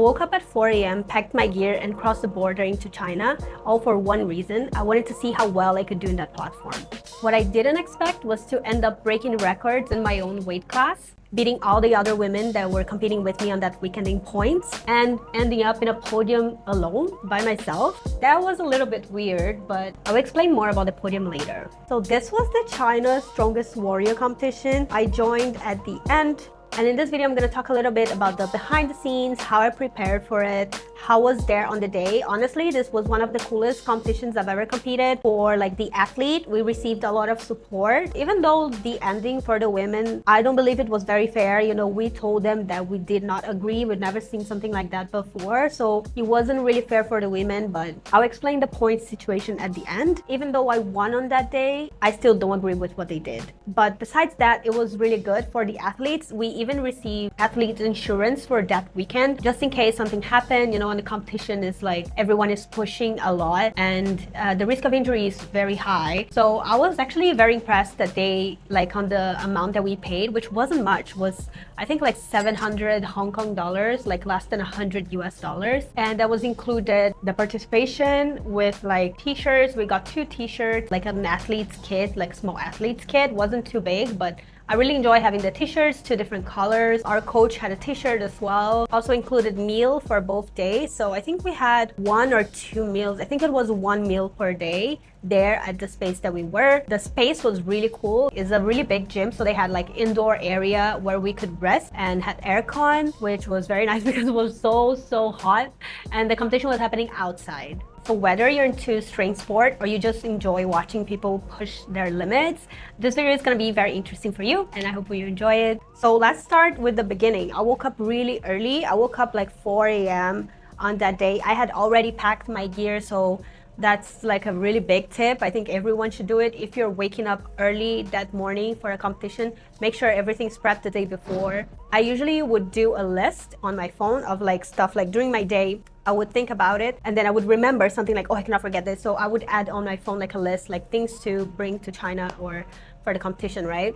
I woke up at 4 a.m., packed my gear, and crossed the border into China, all for one reason. I wanted to see how well I could do in that platform. What I didn't expect was to end up breaking records in my own weight class, beating all the other women that were competing with me on that weekend in points, and ending up in a podium alone by myself. That was a little bit weird, but I'll explain more about the podium later. So this was the China Strongest Warrior competition. I joined at the end. And in this video, I'm going to talk a little bit about the behind the scenes, how I prepared for it, how I was there on the day. Honestly, this was one of the coolest competitions I've ever competed. For like the athlete, we received a lot of support. Even though the ending for the women, I don't believe it was very fair. You know, we told them that we did not agree. We'd never seen something like that before. So it wasn't really fair for the women, but I'll explain the point situation at the end. Even though I won on that day, I still don't agree with what they did. But besides that, it was really good for the athletes. We even received athlete insurance for that weekend, just in case something happened. You know, and the competition is like everyone is pushing a lot, and the risk of injury is very high. So I was actually very impressed that they, like, on the amount that we paid, which wasn't much, was I think like 700 Hong Kong dollars, like less than 100 US dollars. And that was included the participation with like t-shirts. We got 2 t-shirts, like an athlete's kit, like small athlete's kit. Wasn't too big, but I really enjoy having the t-shirts, 2 different colors. Our coach had a t-shirt as well. Also included meal for both days. So I think we had 1 or 2 meals. I think it was 1 meal per day there at the space that we were. The space was really cool. It's a really big gym. So they had like indoor area where we could rest and had aircon, which was very nice because it was so hot. And the competition was happening outside. So whether you're into strength sport or you just enjoy watching people push their limits, this video is going to be very interesting for you, and I hope you enjoy it. So let's start with the beginning. I woke up really early. I woke up like 4 a.m. on that day. I had already packed my gear, so that's like a really big tip. I think everyone should do it. If you're waking up early that morning for a competition, make sure everything's prepped the day before. I usually would do a list on my phone of like stuff, like during my day, I would think about it, and then I would remember something like, oh, I cannot forget this. So I would add on my phone like a list, like things to bring to China or for the competition, right?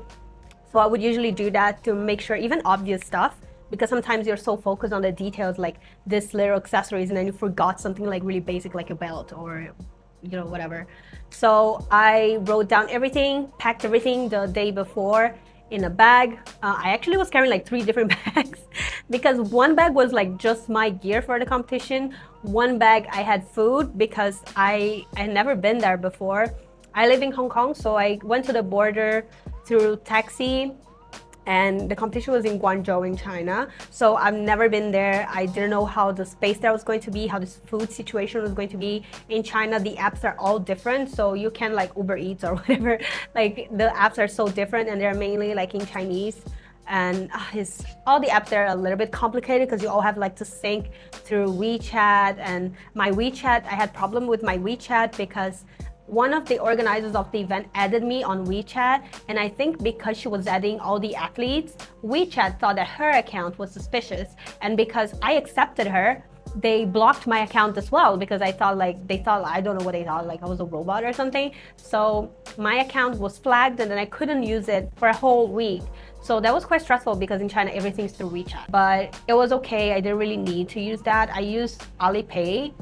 So I would usually do that to make sure, even obvious stuff, because sometimes you're so focused on the details, like this little accessories, and then you forgot something like really basic, like a belt or, you know, whatever. So I wrote down everything, packed everything the day before in a bag. I actually was carrying like 3 different bags because one bag was like just my gear for the competition. One bag I had food because I had never been there before. I live in Hong Kong, so I went to the border through taxi, and the competition was in Guangzhou in China. So I've never been there. I didn't know how the space there was going to be, how this food situation was going to be. In China, the apps are all different. So you can like Uber Eats or whatever. Like the apps are so different, and they're mainly like in Chinese. And all the apps are a little bit complicated because you all have like to sync through WeChat. And my WeChat, I had problem with my WeChat because one of the organizers of the event added me on WeChat, and I think because she was adding all the athletes, WeChat thought that her account was suspicious, and because I accepted her, they blocked my account as well, because I thought like, they thought, I don't know what they thought, like I was a robot or something. So my account was flagged, and then I couldn't use it for a whole week. So that was quite stressful because in China, everything's through WeChat. But it was okay. I didn't really need to use that. I used Alipay,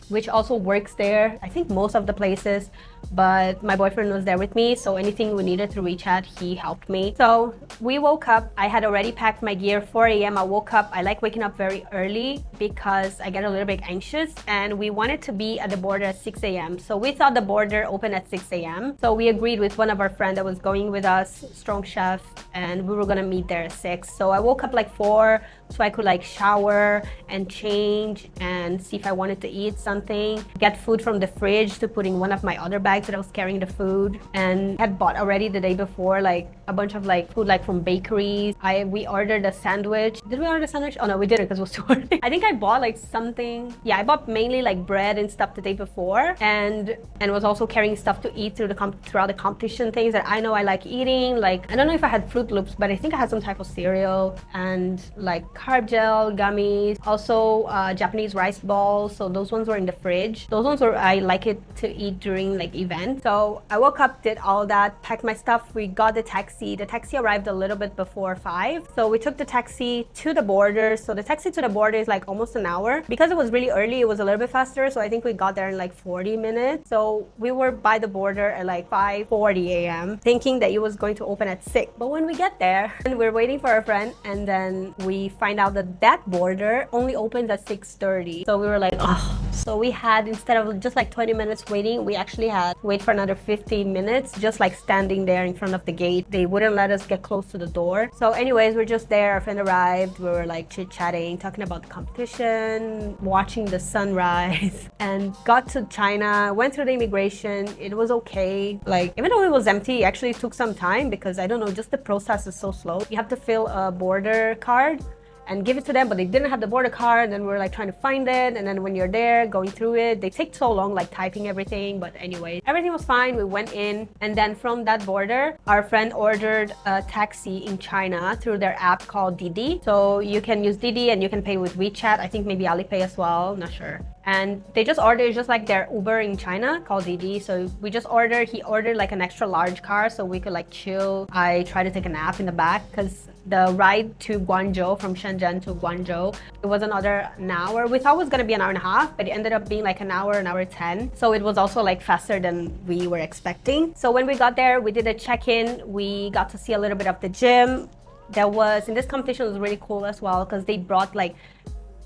which also works there, I think most of the places, but my boyfriend was there with me, so anything we needed through WeChat, he helped me. So we woke up, I had already packed my gear. 4 a.m. I woke up. I like waking up very early because I get a little bit anxious, and we wanted to be at the border at 6 a.m. So we thought the border opened at 6 a.m. So we agreed with one of our friends that was going with us, Strong Chef, and we were gonna meet there at 6. So I woke up like 4 so I could like shower and change and see if I wanted to eat something, get food from the fridge to put in one of my other bags that I was carrying the food, and had bought already the day before like a bunch of like food like from bakeries. We ordered a sandwich. Did we order a sandwich? Oh no, we didn't because it was too early. I think I bought like something. Yeah, I bought mainly like bread and stuff the day before, and was also carrying stuff to eat throughout the competition, things that I know I like eating. Like, I don't know if I had Fruit Loops, but I think I had some type of cereal and like carb gel, gummies, also Japanese rice balls. So those ones were in the fridge. Those ones were, I like it to eat during like event. So I woke up, did all that, packed my stuff. We got the taxi. The taxi arrived a little bit before 5. So we took the taxi to the border. So the taxi to the border is like almost an hour. Because it was really early, it was a little bit faster. So I think we got there in like 40 minutes. So we were by the border at like 5:40 a.m. thinking that it was going to open at 6. But when we get there, and we're waiting for our friend, and then we find out that that border only opens at 6:30. So we were like, oh. So we had, instead of just like 20 minutes waiting, we actually had to wait for another 15 minutes, just like standing there in front of the gate. They wouldn't let us get close to the door. So anyways, we're just there. Our friend arrived. We were like chit-chatting, talking about the competition, watching the sunrise, and got to China, went through the immigration. It was okay. Like, even though it was empty, it actually took some time because, I don't know, just the process is so slow. You have to fill a border card and give it to them, but they didn't have the border card, and then we're like trying to find it, and then when you're there going through it, they take so long, like typing everything. But anyway, everything was fine. We went in, and then from that border, our friend ordered a taxi in China through their app called Didi. So you can use Didi and you can pay with WeChat, I think maybe Alipay as well, not sure. And they just ordered, just like their Uber in China called Didi. So we just ordered, he ordered like an extra large car so we could like chill. I tried to take a nap in the back because the ride to Guangzhou, from Shenzhen to Guangzhou, it was another an hour. We thought it was going to be an hour and a half, but it ended up being like an hour 10. So it was also like faster than we were expecting. So when we got there, we did a check-in. We got to see a little bit of the gym. There was, in this competition, it was really cool as well because they brought like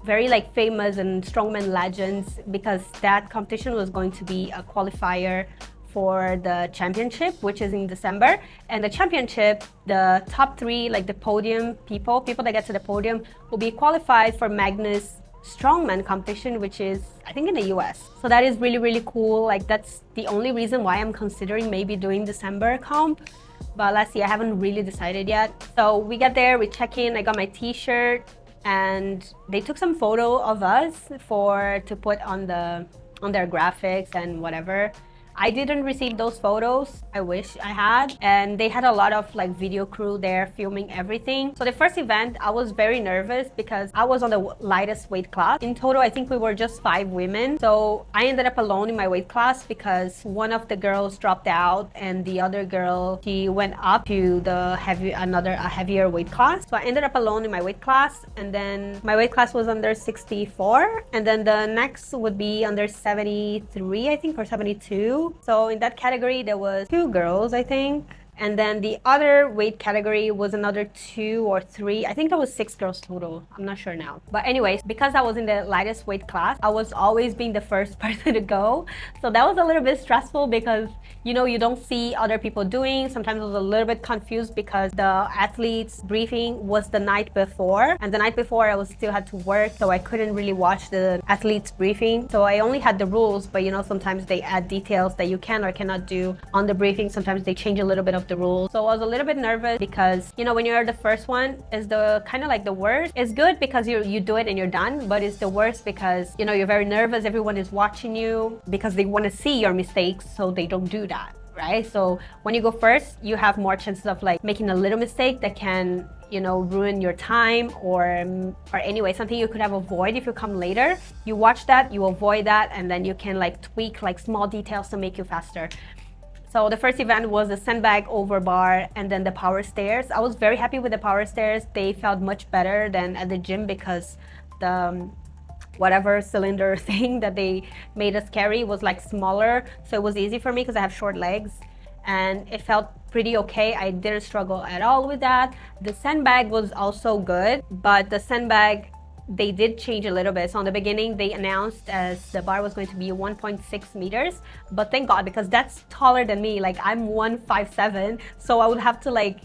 very like famous and strongman legends, because that competition was going to be a qualifier for the championship, which is in December. And the championship, the top 3, like the podium people that get to the podium, will be qualified for Magnus Strongman competition, which is, I think, in the US. So that is really, really cool. Like, that's the only reason why I'm considering maybe doing December comp. But let's see, I haven't really decided yet. So we get there, we check in, I got my t-shirt, and they took some photo of us to put on their graphics and whatever. I didn't receive those photos. I wish I had. And they had a lot of like video crew there filming everything. So the first event, I was very nervous because I was on the lightest weight class. In total, I think we were just 5 women. So I ended up alone in my weight class because one of the girls dropped out and the other girl, she went up to the heavier weight class. So I ended up alone in my weight class, and then my weight class was under 64, and then the next would be under 73, I think, or 72. So in that category, there was 2 girls, I think. And then the other weight category was another 2 or 3. I think there was 6 girls total. I'm not sure now. But anyways, because I was in the lightest weight class, I was always being the first person to go. So that was a little bit stressful because, you know, you don't see other people doing. Sometimes I was a little bit confused because the athletes briefing was the night before. And the night before I still had to work, so I couldn't really watch the athletes briefing. So I only had the rules, but you know, sometimes they add details that you can or cannot do on the briefing. Sometimes they change a little bit of the rules. So I was a little bit nervous because, you know, when you're the first one, is the kind of like the worst. It's good because you do it and you're done, but it's the worst because, you know, you're very nervous. Everyone is watching you because they want to see your mistakes, so they don't do that, right? So when you go first, you have more chances of like making a little mistake that can, you know, ruin your time or anyway, something you could have avoided if you come later. You watch that, you avoid that, and then you can like tweak like small details to make you faster. So the first event was the sandbag over bar and then the power stairs. I was very happy with the power stairs. They felt much better than at the gym because the whatever cylinder thing that they made us carry was like smaller. So it was easy for me because I have short legs, and it felt pretty okay. I didn't struggle at all with that. The sandbag was also good, but the sandbag, they did change a little bit. So in the beginning, they announced as the bar was going to be 1.6 meters, but thank God, because that's taller than me. Like, I'm 157, so I would have to like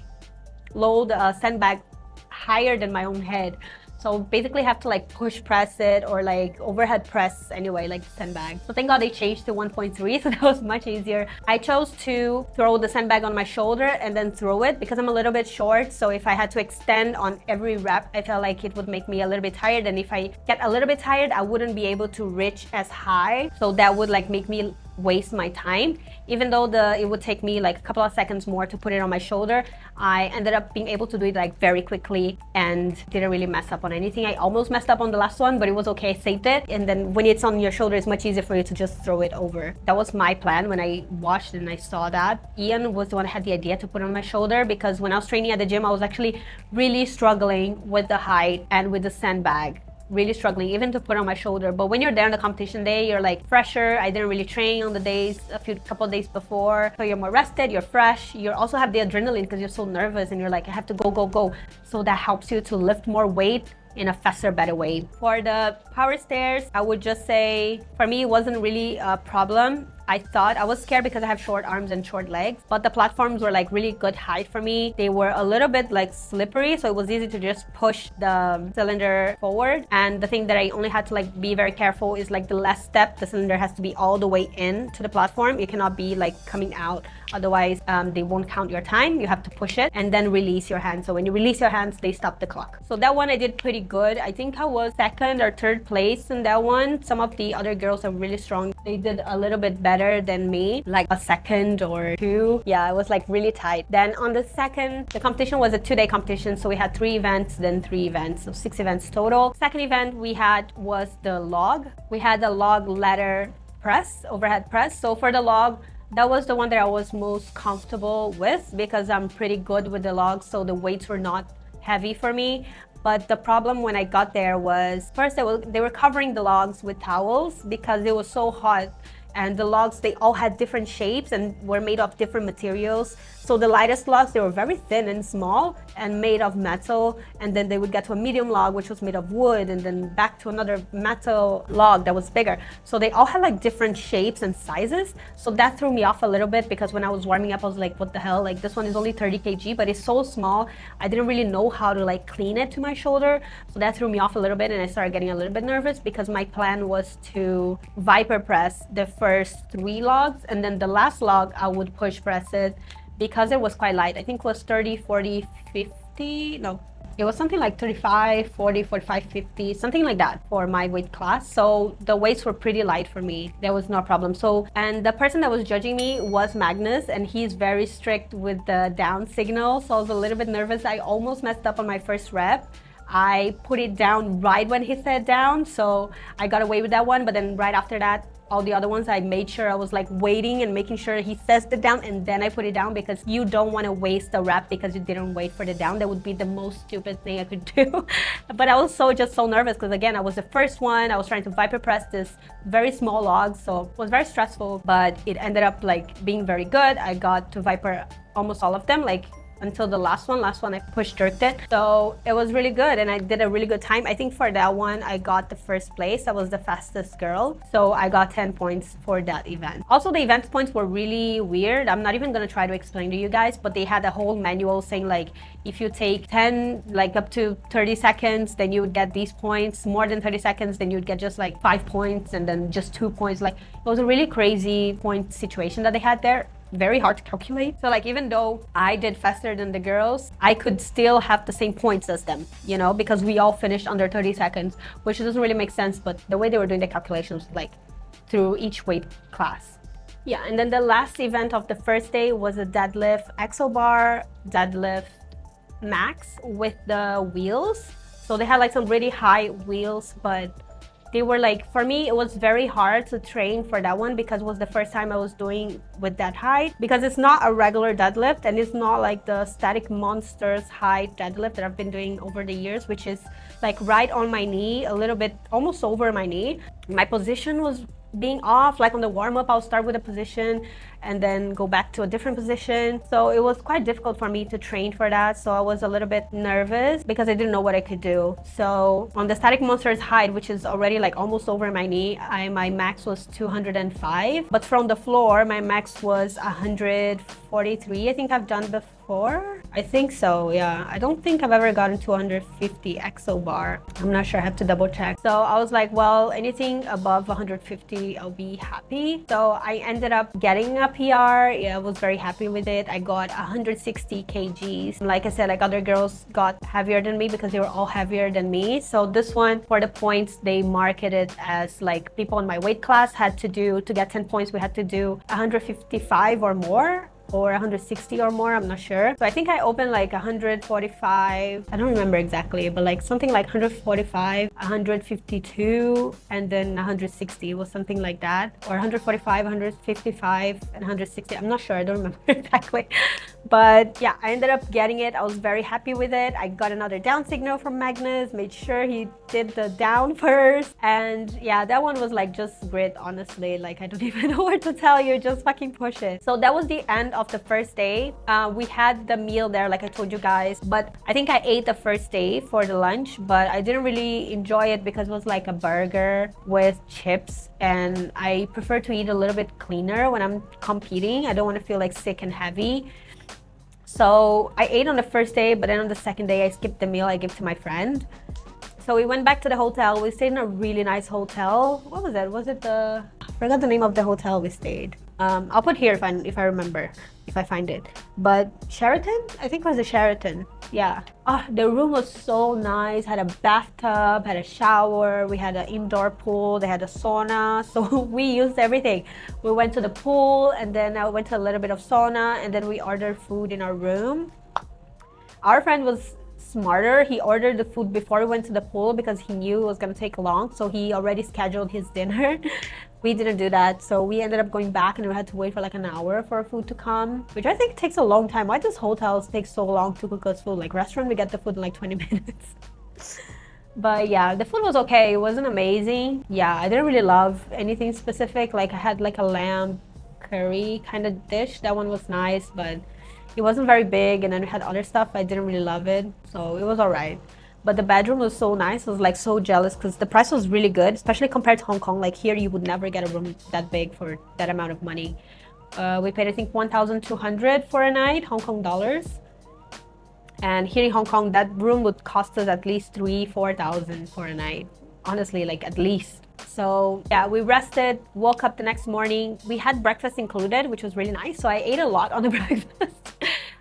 load a sandbag higher than my own head. So basically have to like push press it or like overhead press anyway, like sandbag. So thank God they changed to 1.3, so that was much easier. I chose to throw the sandbag on my shoulder and then throw it because I'm a little bit short. So if I had to extend on every rep, I felt like it would make me a little bit tired. And if I get a little bit tired, I wouldn't be able to reach as high. So that would like make me waste my time. Even though it would take me like a couple of seconds more to put it on my shoulder, I ended up being able to do it like very quickly and didn't really mess up on anything. I almost messed up on the last one, but it was okay, I saved it. And then when it's on your shoulder, it's much easier for you to just throw it over. That was my plan when I watched and I saw that. Ian was the one that had the idea to put it on my shoulder, because when I was training at the gym, I was actually really struggling with the height and with the sandbag. Really struggling even to put on my shoulder. But when you're there on the competition day, you're like fresher. I didn't really train on the days, couple of days before, so you're more rested, you're fresh. You also have the adrenaline because you're so nervous and you're like, I have to go. So that helps you to lift more weight in a faster, better way. For the power stairs, I would just say for me it wasn't really a problem. I was scared because I have short arms and short legs, but the platforms were like really good height for me. They were a little bit like slippery, so it was easy to just push the cylinder forward. And the thing that I only had to like be very careful is like the last step, the cylinder has to be all the way in to the platform. It cannot be like coming out, otherwise they won't count your time. You have to push it and then release your hands. So when you release your hands, they stop the clock. So that one I did pretty good. I think I was second or third place in that one. Some of the other girls are really strong. They did a little bit better than me, like a second or two. Yeah, it was like really tight. Then on the second, the competition was a 2-day competition, so we had 3 events, then 3 events, so 6 events total. Second event we had was the log. We had the log ladder press, overhead press. So for the log, that was the one that I was most comfortable with because I'm pretty good with the logs, so the weights were not heavy for me. But the problem when I got there was, first they were covering the logs with towels because it was so hot. And the logs, they all had different shapes and were made of different materials. So the lightest logs, they were very thin and small and made of metal. And then they would get to a medium log, which was made of wood, and then back to another metal log that was bigger. So they all had like different shapes and sizes. So that threw me off a little bit because when I was warming up, I was like, what the hell? Like this one is only 30 kg, but it's so small. I didn't really know how to like clean it to my shoulder. So that threw me off a little bit and I started getting a little bit nervous because my plan was to Viper press the first 3 logs, and then the last log I would push press it because it was quite light. I think it was 30, 40, 50, no, it was something like 35, 40, 45, 50, something like that for my weight class. So the weights were pretty light for me. There was no problem. So, and the person that was judging me was Magnus, and he's very strict with the down signal. So I was a little bit nervous. I almost messed up on my first rep. I put it down right when he said down, so I got away with that one. But then right after that, all the other ones, I made sure I was like waiting and making sure he says the down and then I put it down, because you don't want to waste a rep because you didn't wait for the down. That would be the most stupid thing I could do. But I was just so nervous because again, I was the first one. I was trying to Viper press this very small log, so it was very stressful, but it ended up like being very good. I got to Viper almost all of them, like until the last one I push jerked it. So it was really good and I did a really good time. I think for that one, I got the first place. I was the fastest girl. So I got 10 points for that event. Also, the event points were really weird. I'm not even gonna try to explain to you guys, but they had a whole manual saying like, if you take 10, like up to 30 seconds, then you would get these points. More than 30 seconds, then you'd get just like 5 points and then just 2 points. Like it was a really crazy point situation that they had there. Very hard to calculate. So like even though I did faster than the girls, I could still have the same points as them, you know, because we all finished under 30 seconds, which doesn't really make sense, but the way they were doing the calculations, like through each weight class. Yeah, and then the last event of the first day was a deadlift exo bar, deadlift max with the wheels. So they had like some really high wheels, but they were like, for me, it was very hard to train for that one because it was the first time I was doing with that height, because it's not a regular deadlift and it's not like the Static Monsters height deadlift that I've been doing over the years, which is like right on my knee, a little bit almost over my knee. My position was being off. Like on the warm-up, I'll start with a position and then go back to a different position. So it was quite difficult for me to train for that. So I was a little bit nervous because I didn't know what I could do. So on the Static Monsters height, which is already like almost over my knee, my max was 205. But from the floor, my max was 143. I think I've done before. I think so, yeah. I don't think I've ever gotten 250 exo bar. I'm not sure, I have to double check. So I was like, well, anything above 150, I'll be happy. So I ended up getting a PR. Yeah, I was very happy with it. I got 160 kgs. Like I said, like other girls got heavier than me because they were all heavier than me. So this one, for the points, they market it as like people in my weight class had to do, to get 10 points, we had to do 155 or more, or 160 or more, I'm not sure. So I think I opened like 145, I don't remember exactly, but like something like 145, 152, and then 160. It was something like that, or 145, 155, and 160. I'm not sure, I don't remember exactly. But yeah, I ended up getting it. I was very happy with it. I got another down signal from Magnus, made sure he did the down first. And yeah, that one was like just grit, honestly. Like I don't even know what to tell you, just fucking push it. So that was the end of the first day. We had the meal there, like I told you guys, but I think I ate the first day for the lunch, but I didn't really enjoy it because it was like a burger with chips, and I prefer to eat a little bit cleaner when I'm competing. I don't want to feel like sick and heavy. So I ate on the first day, but then on the second day I skipped the meal I gave to my friend. So we went back to the hotel. We stayed in a really nice hotel. What was it? Was it the... I forgot the name of the hotel we stayed. I'll put here if I remember, if I find it. But Sheraton? I think it was a Sheraton. Yeah. Oh, the room was so nice. Had a bathtub, had a shower. We had an indoor pool. They had a sauna. So we used everything. We went to the pool, and then I went to a little bit of sauna, and then we ordered food in our room. Our friend was smarter. He ordered the food before we went to the pool because he knew it was going to take long. So he already scheduled his dinner. We didn't do that, so we ended up going back and we had to wait for like an hour for our food to come, which I think takes a long time. Why does hotels take so long to cook us food? Like restaurant, we get the food in like 20 minutes. But yeah, the food was okay. It wasn't amazing. Yeah, I didn't really love anything specific. Like I had like a lamb curry kind of dish. That one was nice, but it wasn't very big. And then we had other stuff. I didn't really love it, so it was all right. But the bedroom was so nice. I was like so jealous because the price was really good, especially compared to Hong Kong. Like here, you would never get a room that big for that amount of money. We paid, I think, 1,200 for a night, Hong Kong dollars. And here in Hong Kong, that room would cost us at least 3,000-4,000 for a night. Honestly, like at least. So yeah, we rested, woke up the next morning. We had breakfast included, which was really nice. So I ate a lot on the breakfast.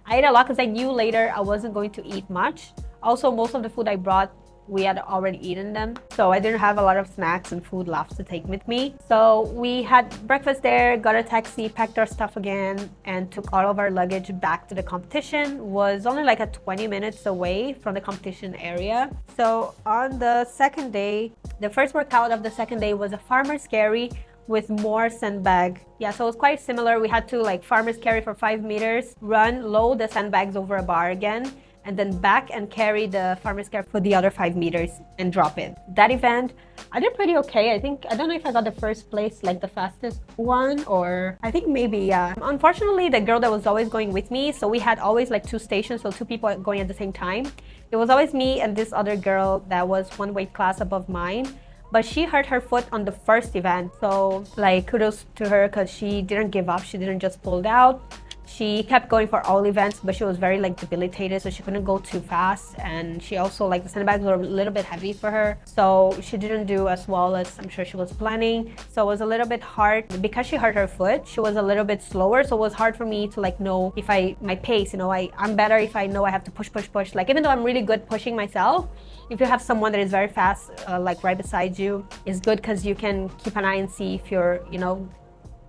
I ate a lot because I knew later I wasn't going to eat much. Also, most of the food I brought, we had already eaten them. So I didn't have a lot of snacks and food left to take with me. So we had breakfast there, got a taxi, packed our stuff again, and took all of our luggage back to the competition. It was only like a 20 minutes away from the competition area. So on the second day, the first workout of the second day was a farmer's carry with more sandbag. Yeah, so it was quite similar. We had to like farmer's carry for 5 meters, run, load the sandbags over a bar again, and then back and carry the farmer's carry for the other 5 meters and drop it. That event, I did pretty okay. I don't know if I got the first place, like the fastest one, or I think maybe, yeah. Unfortunately, the girl that was always going with me, so we had always like 2 stations, so 2 people going at the same time. It was always me and this other girl that was 1 weight class above mine. But she hurt her foot on the first event. So like kudos to her because she didn't give up. She didn't just pull out. She kept going for all events, but she was very like debilitated, so she couldn't go too fast. And she also, like, the sandbags were a little bit heavy for her, so she didn't do as well as I'm sure she was planning. So it was a little bit hard because she hurt her foot. She was a little bit slower, so it was hard for me to like know if my pace, you know, I'm better if I know I have to push. Like even though I'm really good pushing myself, if you have someone that is very fast, like right beside you, it's good because you can keep an eye and see if you're, you know,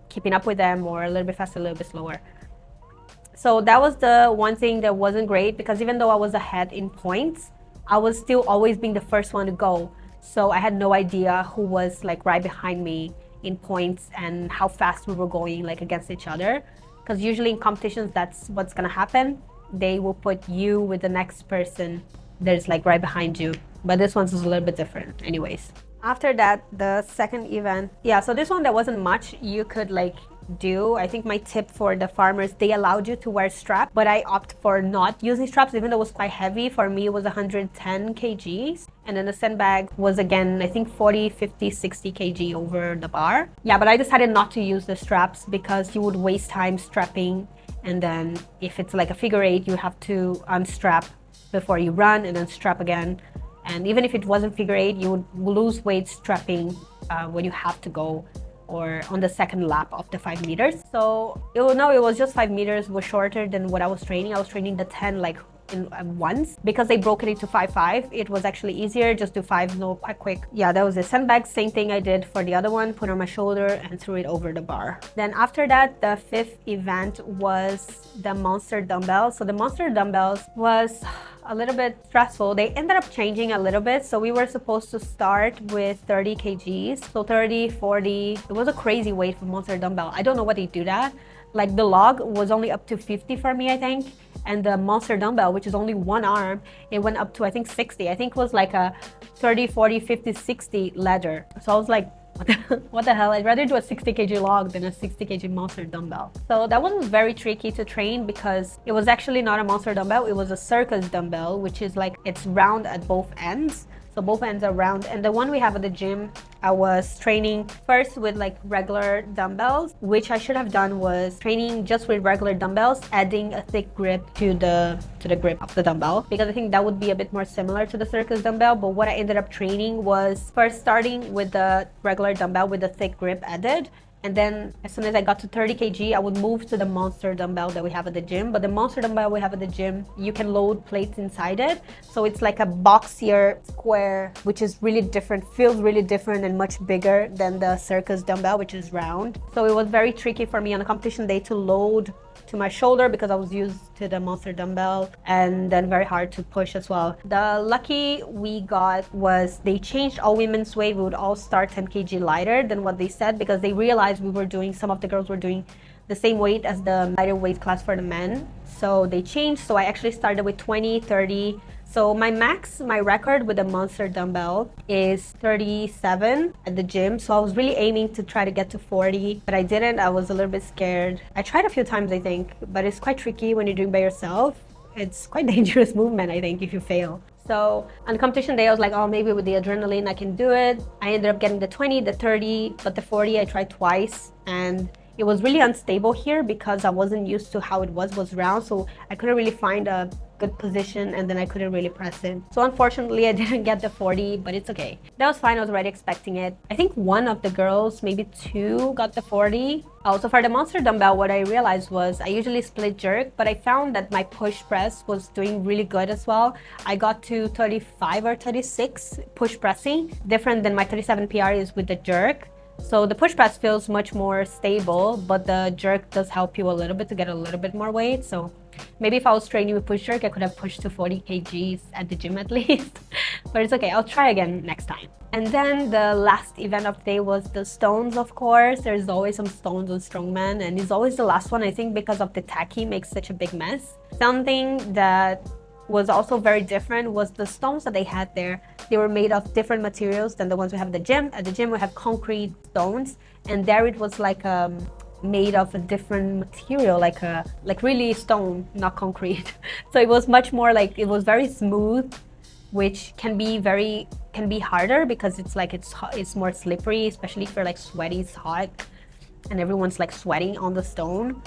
keeping up with them or a little bit faster, a little bit slower. So that was the one thing that wasn't great, because even though I was ahead in points, I was still always being the first one to go. So I had no idea who was like right behind me in points and how fast we were going like against each other. Because usually in competitions, that's what's gonna happen. They will put you with the next person that's like right behind you. But this one's a little bit different anyways. After that, the second event, yeah, so this one, there wasn't much you could like do. I think my tip for the farmers, they allowed you to wear straps, but I opted for not using straps, even though it was quite heavy. For me, it was 110 kgs. And then the sandbag was again, I think 40, 50, 60 kg over the bar. Yeah, but I decided not to use the straps because you would waste time strapping. And then if it's like a figure 8, you have to unstrap before you run and then strap again. And even if it wasn't figure 8, you would lose weight strapping when you have to go or on the second lap of the 5 meters. So it was just 5 meters, was shorter than what I was training. I was training the 10 like in once. Because they broke it into 5-5, it was actually easier. Just do 5, no, quite quick. Yeah, that was it. Sandbags, same thing I did for the other one, put on my shoulder and threw it over the bar. Then after that, the 5th event was the monster dumbbell. So the monster dumbbells was a little bit stressful. They ended up changing a little bit. So we were supposed to start with 30 kgs. So 30, 40, it was a crazy weight for monster dumbbell. I don't know what they do that. Like the log was only up to 50 for me, I think. And the monster dumbbell, which is only one arm, it went up to, I think, 60. I think it was like a 30, 40, 50, 60 ladder. So I was like, what the hell? I'd rather do a 60 kg log than a 60 kg monster dumbbell. So that one was very tricky to train because it was actually not a monster dumbbell. It was a circus dumbbell, which is like, it's round at both ends. So both ends are round. And the one we have at the gym, I was training first with like regular dumbbells, which I should have done was training just with regular dumbbells, adding a thick grip to the grip of the dumbbell, because I think that would be a bit more similar to the circus dumbbell. But what I ended up training was first starting with the regular dumbbell with the thick grip added. And then as soon as I got to 30 kg, I would move to the monster dumbbell that we have at the gym. But the monster dumbbell we have at the gym, you can load plates inside it. So it's like a boxier square, which is really different, feels really different and much bigger than the circus dumbbell, which is round. So it was very tricky for me on a competition day to load to my shoulder because I was used to the monster dumbbell, and then very hard to push as well. The lucky we got was they changed all women's weight. We would all start 10 kg lighter than what they said, because they realized we were doing, some of the girls were doing the same weight as the lighter weight class for the men. So they changed. So I actually started with 20, 30. So my record with the monster dumbbell is 37 at the gym. So I was really aiming to try to get to 40, but I didn't. I was a little bit scared. I tried a few times, I think, but it's quite tricky when you're doing by yourself. It's quite dangerous movement, I think, if you fail. So on competition day, I was like, oh, maybe with the adrenaline, I can do it. I ended up getting the 20, the 30, but the 40, I tried twice. And it was really unstable here because I wasn't used to how it was round. So I couldn't really find a good position, and then I couldn't really press it. So unfortunately, I didn't get the 40, but it's okay. That was fine. I was already expecting it. I think one of the girls, maybe 2, got the 40. Also for the monster dumbbell, what I realized was I usually split jerk, but I found that my push press was doing really good as well. I got to 35 or 36 push pressing, different than my 37 PR is with the jerk. So the push press feels much more stable, but the jerk does help you a little bit to get a little bit more weight. So maybe if I was training with push jerk, I could have pushed to 40 kgs at the gym at least. But it's okay, I'll try again next time. And then the last event of the day was the stones, of course. There's always some stones on Strongman, and it's always the last one, I think, because of the tacky makes such a big mess. Something that was also very different was the stones that they had there. They were made of different materials than the ones we have at the gym. At the gym, we have concrete stones, and there it was like made of a different material, like really stone, not concrete. So it was much more like, it was very smooth, which can be harder because it's like it's more slippery, especially if you're like sweaty, it's hot, and everyone's like sweating on the stone.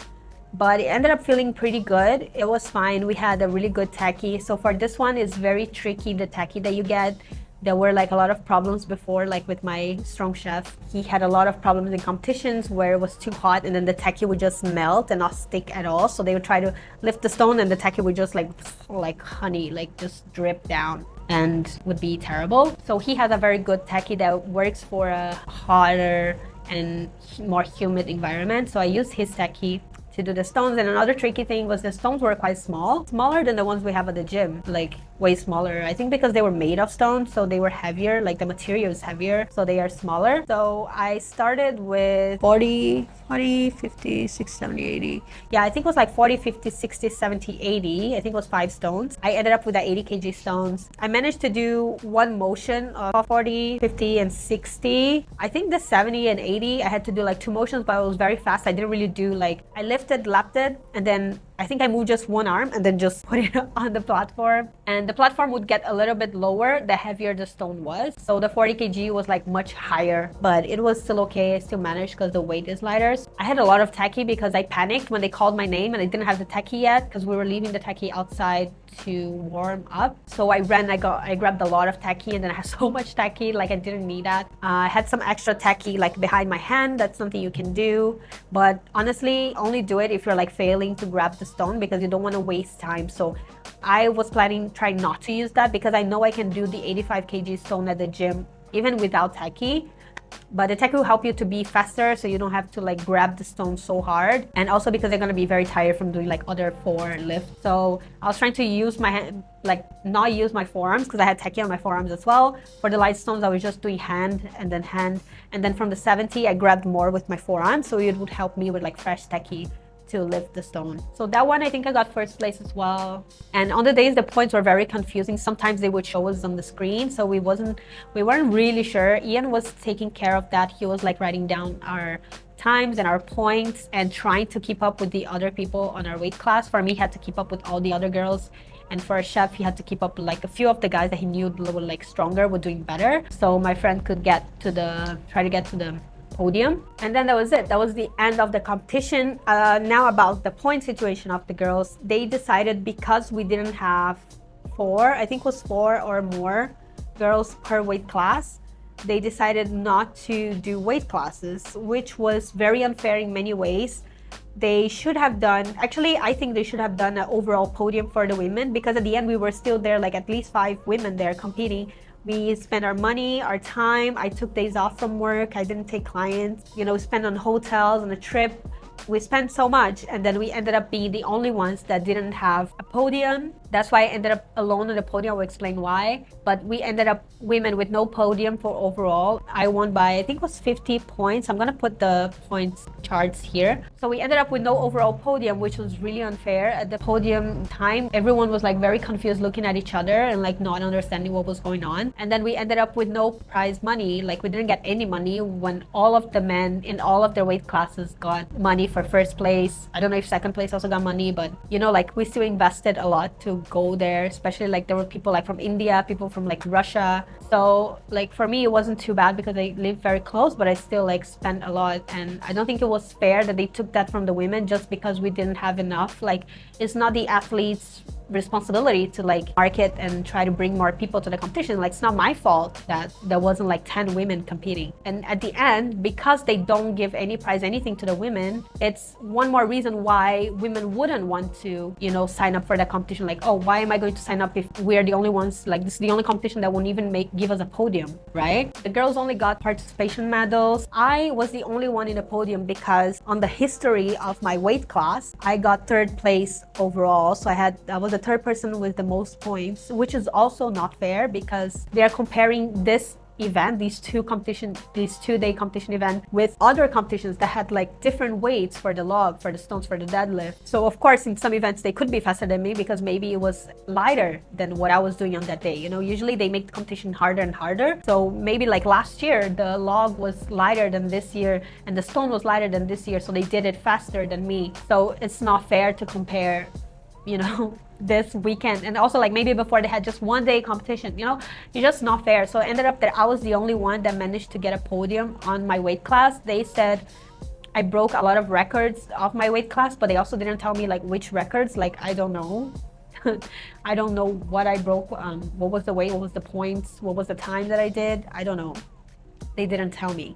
But it ended up feeling pretty good. It was fine. We had a really good tacky. So for this one, it's very tricky, the tacky that you get. There were like a lot of problems before, like with my strong chef. He had a lot of problems in competitions where it was too hot and then the tacky would just melt and not stick at all. So they would try to lift the stone and the tacky would just like honey, like just drip down and would be terrible. So he has a very good tacky that works for a hotter and more humid environment. So I used his tacky to do the stones. And another tricky thing was the stones were quite small, smaller than the ones we have at the gym, like way smaller. I think because they were made of stone, so they were heavier, like the material is heavier, so they are smaller. So I started with 40, 50, 60, 70, 80. Yeah, I think it was like 40, 50, 60, 70, 80. I think it was 5 stones. I ended up with the 80 kg stones. I managed to do one motion of 40, 50, and 60. I think the 70 and 80, I had to do like 2 motions, but it was very fast. I didn't really do like, I lifted, lapped it, and then I think I moved just one arm and then just put it on the platform. And the platform would get a little bit lower the heavier the stone was. So the 40 kg was like much higher, but it was still okay. I still managed because the weight is lighter. I had a lot of tacky because I panicked when they called my name and I didn't have the tacky yet because we were leaving the tacky outside to warm up. So I grabbed a lot of tacky, and then I had so much tacky, like I didn't need that. I had some extra tacky like behind my hand. That's something you can do. But honestly, only do it if you're like failing to grab the stone, because you don't want to waste time. So I was planning trying not to use that, because I know I can do the 85 kg stone at the gym even without tacky. But the tacky will help you to be faster, so you don't have to like grab the stone so hard, and also because they're gonna be very tired from doing like other 4 lifts. So I was trying to use my hand, like not use my forearms, because I had tacky on my forearms as well. For the light stones, I was just doing hand, and then from the 70 I grabbed more with my forearms, so it would help me with like fresh tacky to lift the stone. So that one, I think I got first place as well. And on the days the points were very confusing, sometimes they would show us on the screen, so we weren't really sure. Ian was taking care of that. He was like writing down our times and our points and trying to keep up with the other people on our weight class. For me, he had to keep up with all the other girls, and for a chef, he had to keep up with like a few of the guys that he knew were like stronger, were doing better, so my friend could try to get to the podium. And then that was it. That was the end of the competition. Now about the point situation of the girls, they decided, because we didn't have 4 or more girls per weight class, they decided not to do weight classes, which was very unfair in many ways. They should have done, actually I think they should have done an overall podium for the women, because at the end we were still there, like at least 5 women there competing. We spent our money, our time. I took days off from work. I didn't take clients, spend on hotels and a trip. We spent so much, and then we ended up being the only ones that didn't have a podium. That's why I ended up alone on the podium. I'll explain why. But we ended up women with no podium for overall. I won by, I think it was 50 points. I'm gonna put the points charts here. So we ended up with no overall podium, which was really unfair. At the podium time, everyone was like very confused, looking at each other and like not understanding what was going on. And then we ended up with no prize money. Like we didn't get any money, when all of the men in all of their weight classes got money for first place. I don't know if second place also got money, but like we still invested a lot to go there, especially like there were people like from India, people from like Russia. So like for me it wasn't too bad, because I live very close, but I still like spent a lot, and I don't think it was fair that they took that from the women just because we didn't have enough. Like it's not the athletes' responsibility to like market and try to bring more people to the competition. Like it's not my fault that there wasn't like 10 women competing. And at the end, because they don't give any prize anything to the women, it's one more reason why women wouldn't want to sign up for that competition. Like, oh, why am I going to sign up if we're the only ones, like this is the only competition that won't even give us a podium, right? The girls only got participation medals. I was the only one in the podium, because on the history of my weight class I got 3rd place overall. So I was the 3rd person with the most points, which is also not fair, because they're comparing this event, these 2-day competition event, with other competitions that had like different weights for the log, for the stones, for the deadlift. So of course in some events they could be faster than me, because maybe it was lighter than what I was doing on that day. Usually they make the competition harder and harder. So maybe like last year the log was lighter than this year, and the stone was lighter than this year, so they did it faster than me. So it's not fair to compare this weekend. And also like maybe before they had just 1-day competition, it's just not fair. So it ended up that I was the only one that managed to get a podium on my weight class. They said I broke a lot of records of my weight class, but they also didn't tell me like which records. Like I don't know. I don't know what I broke, what was the weight, what was the points, what was the time that I did. I don't know. They didn't tell me.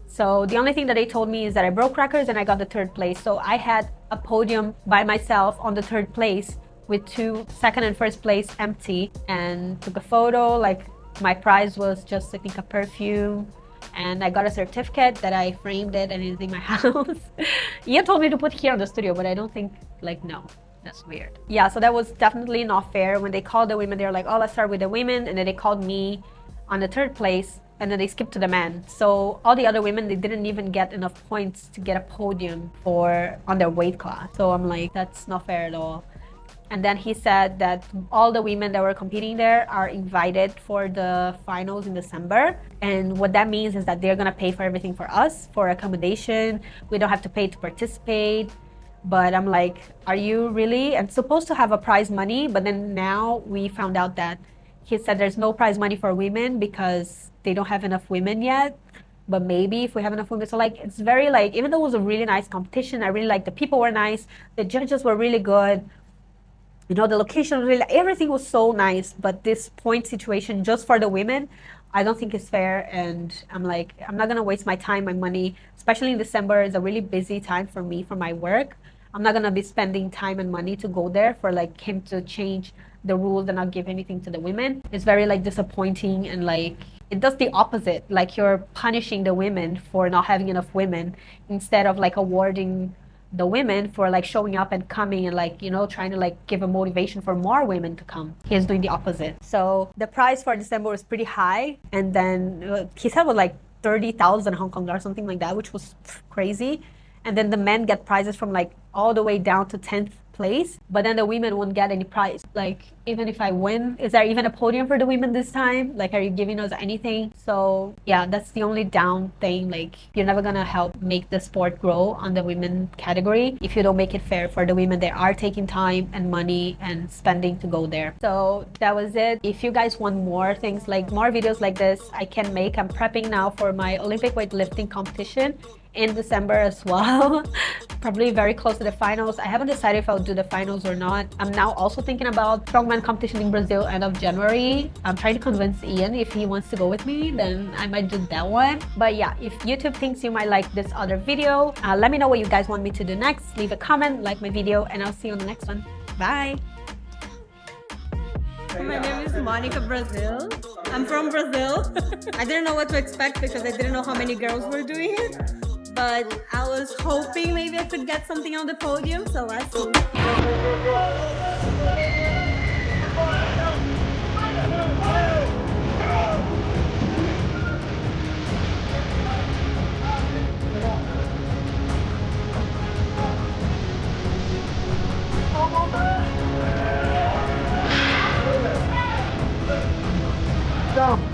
So the only thing that they told me is that I broke records and I got the 3rd place. So I had a podium by myself on the 3rd place, with 2nd and 1st place empty, and took a photo. Like my prize was just I think a perfume, and I got a certificate that I framed it and it's in my house. Ian told me to put here on the studio, but I don't think, like, no, that's weird. Yeah, so that was definitely not fair. When they called the women, they were like, oh, let's start with the women, and then they called me on the 3rd place, and then they skipped to the men. So all the other women, they didn't even get enough points to get a podium on their weight class. So I'm like, that's not fair at all. And then he said that all the women that were competing there are invited for the finals in December. And what that means is that they're gonna pay for everything for us, for accommodation. We don't have to pay to participate. But I'm like, are you really? I'm supposed to have a prize money, but then now we found out that he said there's no prize money for women because they don't have enough women yet. But maybe if we have enough women. So like, it's very like, even though it was a really nice competition, I really liked the people were nice, the judges were really good. You know, the location was really, everything was so nice, but this point situation just for the women, I don't think is fair. And I'm like, I'm not gonna waste my time, my money, especially in December. It's a really busy time for me for my work. I'm not gonna be spending time and money to go there for like him to change the rules and not give anything to the women. It's very like disappointing, and like it does the opposite. Like you're punishing the women for not having enough women instead of like awarding the women for like showing up and coming and like, you know, trying to like give a motivation for more women to come. He's doing the opposite. So the price for December was pretty high, and then he said it was like 30,000 Hong Kong dollars, something like that, which was crazy. And then the men get prizes from like all the way down to 10th place, but then the women won't get any prize. Like, even if I win, is there even a podium for the women this time? Like, are you giving us anything? So yeah, that's the only down thing. Like, you're never gonna help make the sport grow on the women category if you don't make it fair for the women that are taking time and money and spending to go there. So that was it. If you guys want more things, like more videos like this, I can make. I'm prepping now for my Olympic weightlifting competition in December as well. Probably very close to the finals. I haven't decided if I'll do the finals or not. I'm now also thinking about Strongman competition in Brazil end of January. I'm trying to convince Ian if he wants to go with me, then I might do that one. But yeah, if YouTube thinks you might like this other video, let me know what you guys want me to do next. Leave a comment, like my video, and I'll see you on the next one. Bye! My name is Monica Brazil. I'm from Brazil. I didn't know what to expect because I didn't know how many girls were doing it. But I was hoping maybe I could get something on the podium, so let's see. Stop.